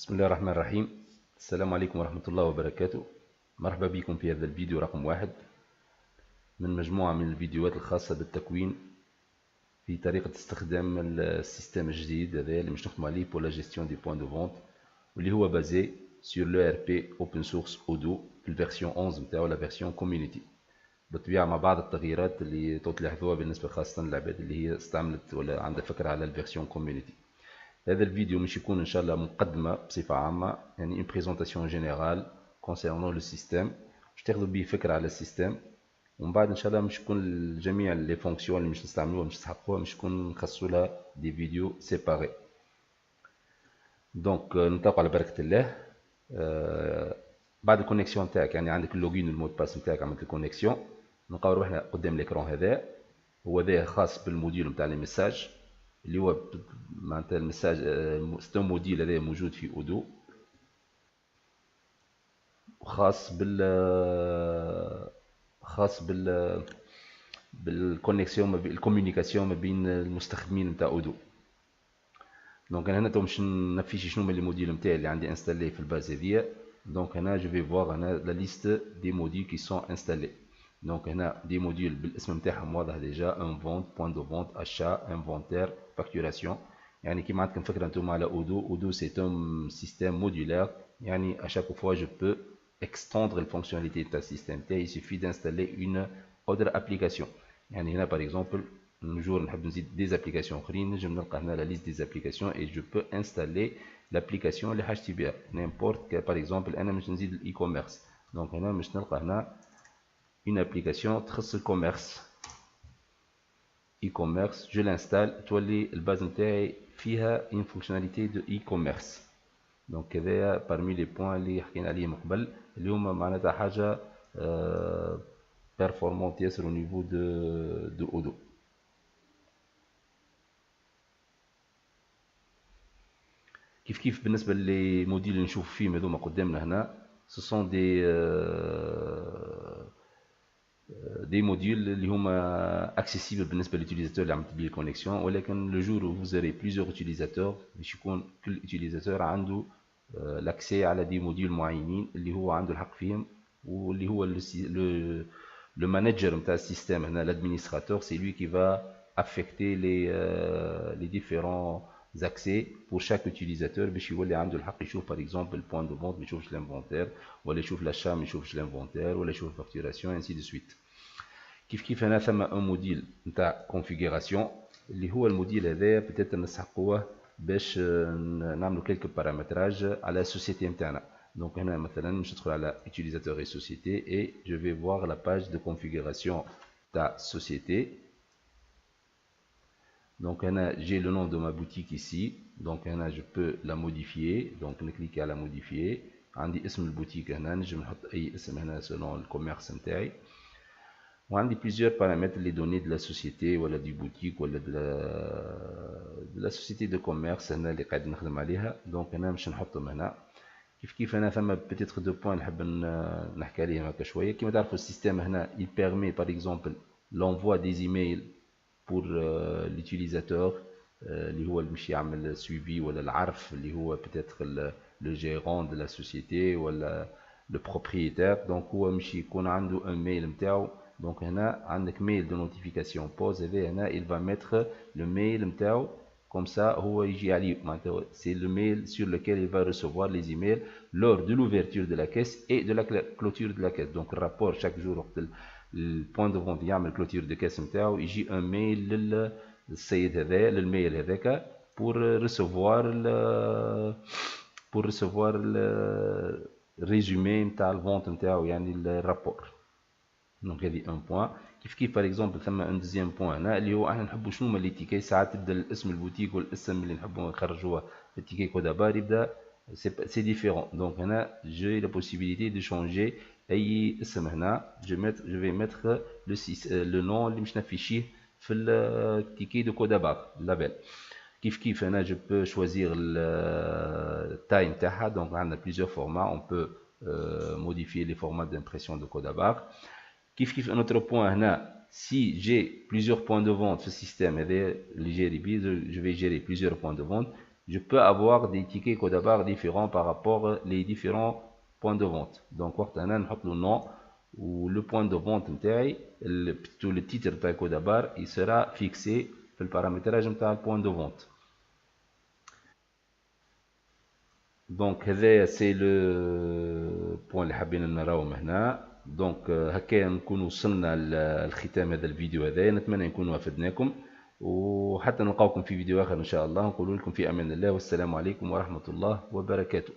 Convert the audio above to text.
بسم الله الرحمن الرحيم. السلام عليكم ورحمة الله وبركاته. مرحبا بكم في هذا الفيديو رقم 1 من مجموعة من الفيديوهات الخاصة بالتكوين في طريقة استخدام السيستم الجديد هذا اللي مش نخدمو عليه pour la gestion des points de vente واللي هو بازي sur l'ERP open source Odoo في الفيرسيون 11 نتاعو لا فيرسيون كوميونيتي، بالطبيعة مع بعض التغييرات اللي تلاحظوها بالنسبة خاصة للعباد اللي هي استعملت ولا عندها فكرة على الفيرسيون كوميونيتي. هذا الفيديو مش يكون ان شاء الله مقدمه بصفه عامه، يعني اون بريزونطاسيون جينيرال كونسيرنون لو سيستيم باش تاخذوا بيه فكره على السيستيم، ومن بعد ان شاء الله مش تكون جميع لي فونكسيون اللي مش نستعملوها مش نسحقوها مش تكون نخصصوا لها دي فيديو سيباري. دونك نتلاقوا على بركه الله. بعد الكونيكسيون تاعك، يعني عندك اللوجين والمود باس نتاعك، عملت الكونيكسيون، نلقاو روحنا قدام الاكرون هذا، هو ذا خاص بالموديل نتاع لي ميساج اللي هو معناتها المساج ستو موديل هذا موجود في اودو، وخاص بالكونيكسيون الكوميونيكاسيون ما بين المستخدمين نتاع اودو. دونك انا هنا تو باش نفيشي شنو هما لي موديل نتاعي اللي عندي انستالي في الباز هذيا. دونك هنا جو في فوار هنا لا ليست دي موديل كي سون انستالي. دونك هنا دي موديل بالاسم نتاعهم واضح ديجا، ان فونت، بوين دو فونت، اشا، انفونتير، فاكتوراسيون. يعني كيما عندكم فكره انتم على اودو سي ان سيستيم موديلار، يعني اشاك فوا جو بو extendre الفونكسيوناليتي تاع السيستيم تاعي. يسوفي دانستالي اون اوتر ابليكاسيون. يعني هنا باغ اكزومبل نجور نحب نزيد دي زابليكاسيون اخرين، نجم نلقى هنا لا ليست دي زابليكاسيون اي جو بو انستالي لابليكاسيون اللي حاجتي بها نيمبورت. باغ اكزومبل انا باش نزيد الاي كوميرس، دونك هنا باش نلقى هنا une application تخص الكوميرس، e-commerce. je l'installe تولي الباز نتاعي فيها une fonctionnalité de e-commerce. دونك كذا parmi les points اللي حكينا عليهم قبل اللي هما معناتها حاجة performante ياسر au niveau de Odoo. كيف بالنسبة للموديل اللي نشوف فيه هذوما قدامنا هنا، ce sont des modules اللي هما accessibles بالنسبه للutilisateur اللي عملت بيه الكونيكسيون، ولكن لو جور vous aurez plusieurs utilisateurs باش يكون كل utilisateur عنده l'accès على دي موديل معينين اللي هو عنده الحق فيهم، واللي هو le manager نتاع السيستم هنا l'administrateur c'est lui qui va affecter les différents accès pour chaque utilisateur باش يولي عنده الحق يشوف par exemple le point de vente ما يشوفش l'inventaire، ولا يشوف l'achat ما يشوفش l'inventaire، ولا يشوف facturation ainsi de suite. كيف هنا ثم ان موديل نتاع كونفيغوراسيون اللي هو الموديل هذا بتاتر نسحقوه باش نعملوا كلكو بارامتراج على السوسيتي نتاعنا. دونك هنا مثلا باش ندخل على utilisateur et société et je vais voir la page de configuration تاع société. Donc هنا j'ai le nom de ma boutique ici, donc هنا je peux la modifier. donc نكليكي على modifier، عندي اسم البوتيك هنا نجم نحط اي اسم هنا selon الكوميرس نتاعي، وعندي plusieurs paramètres les données de la société ولا du boutique ولا de la société de commerce هنا اللي قاعد نخدم عليها. دونك هنا باش نحطهم هنا. كيف هنا ثم بتيتر دو بوين نحب نحكي عليهم هكا شويه. كيما تعرفوا السيستم هنا il permet par exemple l'envoi des emails pour l'utilisateur اللي هو اللي باش يعمل suivi ولا العرف اللي هو peut-être le gérant de la société ولا le propriétaire. دونك هو باش يكون عنده un mail نتاعو. Donc هنا عندك mail de notification pause هذا هنا il va mettre le mail نتاعو comme ça هو يجي عليه معناتها c'est le mail sur lequel il va recevoir les emails lors de l'ouverture de la caisse et de la clôture de la caisse. donc الرابور chaque jour وقت البوان دو فونت يعمل clôture de caisse نتاعو يجي un mail للسيد هذا للميل هذاك pour recevoir le résumé نتاع الفونت نتاعو يعني الرابور. دونك هذه ان بوين. كيف باغ اكزومبل ثم ان دوزيام بوين هنا اللي هو احنا نحبوا شنو هما لي تيكي. ساعات تبدا الاسم البوتيك والاسم اللي نحبوا نخرجوه في التيكي كودا بار يبدا سي ديفيرون. دونك هنا جي لا بوسيبيليتي دو شونجي اي اسم هنا. جو في ميتر لو نون اللي باش نافيشيه في التيكي دو كودا بار لابيل. كيف هنا جو بو شوازير التاي نتاعها. دونك عندنا بليزيور فورما اون بو modifier les formats d'impression de code à barre. كيف un autre point هنا si j'ai plusieurs points de vente في السيستم هذا اللي جاري بيه je vais gérer plusieurs points de vente. je peux avoir des tickets code à barre différents par rapport les différents points de vente. Donc وقت أنا نحط له nom ou le point de vente نتاعي le titre تاع code à barre il sera fixé في البارامتراج نتاع le point de vente. دونك هذايا سي لو بوين اللي حابين نراوهم هنا. دونك هكا نكون وصلنا لختام هذا الفيديو هذايا، نتمنى نكون وافدناكم، وحتى نلقاوكم في فيديو اخر ان شاء الله. نقول لكم في امان الله والسلام عليكم ورحمة الله وبركاته.